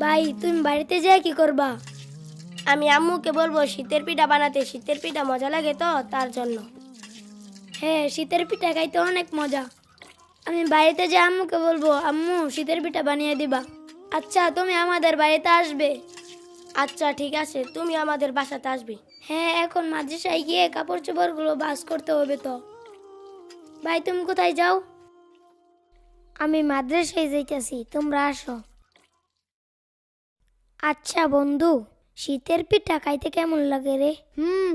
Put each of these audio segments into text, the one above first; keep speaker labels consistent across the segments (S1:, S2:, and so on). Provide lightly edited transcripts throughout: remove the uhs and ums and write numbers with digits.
S1: ভাই তুমি বাড়িতে যেয়ে কি করবা? আমি আম্মুকে বলবো শীতের পিঠা বানাতে, শীতের পিঠা মজা লাগে তো তার জন্য। হ্যাঁ, শীতের পিঠা খাইতে অনেক মজা। আমি বাড়িতে যে আম্মুকে বলবো আম্মু শীতের পিঠা বানিয়ে দিবা। আচ্ছা তুমি আমাদের বাড়িতে আসবে? আচ্ছা ঠিক আছে, তুমি আমাদের বাসাতে আসবে। হ্যাঁ, এখন মাদ্রাসায় গিয়ে কাপড় চোপড়গুলো ভাঁজ করতে হবে তো। ভাই তুমি কোথায় যাও? আমি মাদ্রাসায় যাইতেছি, তোমরা আসো। আচ্ছা বন্ধু, শীতের পিঠা খাইতে কেমন লাগে রে?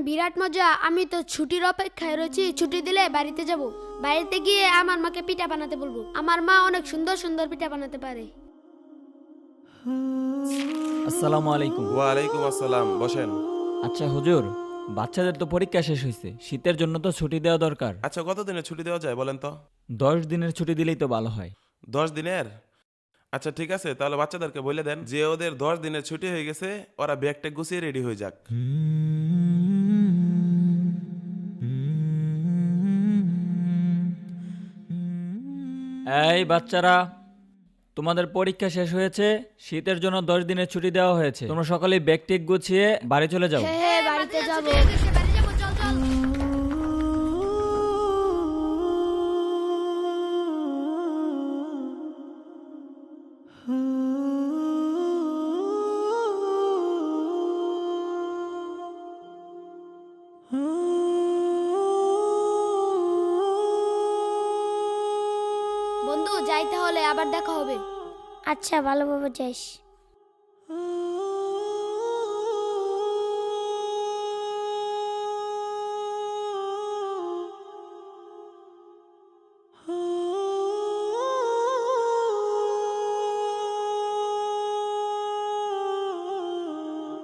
S2: বিরাট মজা। আমি তো ছুটির অপেক্ষায় রয়েছি, ছুটি দিলে বাড়িতে যাব। বাড়িতে গিয়ে আমার মাকে পিঠা বানাতে বলবো। আমার মা অনেক সুন্দর সুন্দর পিঠা বানাতে পারে।
S3: আসসালামু আলাইকুম।
S4: ওয়ালাইকুম আসসালাম, বসেন।
S3: আচ্ছা হুজুর, বাচ্চাদের তো পরীক্ষা শেষ হয়েছে, শীতের জন্য তো ছুটি দেওয়া দরকার।
S4: আচ্ছা, কতদিনের ছুটি দেওয়া যায় বলেন তো?
S3: 10 দিনের ছুটি দিলেই তো ভালো হয়।
S4: 10 দিনের? আচ্ছা ঠিক আছে, তাহলে বাচ্চাদেরকে বলে দেন যে ওদের 10 দিনের ছুটি হয়ে গেছে, ওরা ব্যাগটা গুছিয়ে রেডি হয়ে যাক।
S3: এই বাচ্চারা, তোমাদের পরীক্ষা শেষ হয়েছে, শীতের জন্য 10 দিনের ছুটি দেওয়া হয়েছে। তোমরা সকালে ব্যাগ টেক গুছিয়ে বাড়ি চলে যাও।
S1: হ্যাঁ, বাড়িতে যাব।
S2: বন্ধু যাইতে হলে আবার দেখা হবে।
S1: আচ্ছা ভালোভাবে যাইস।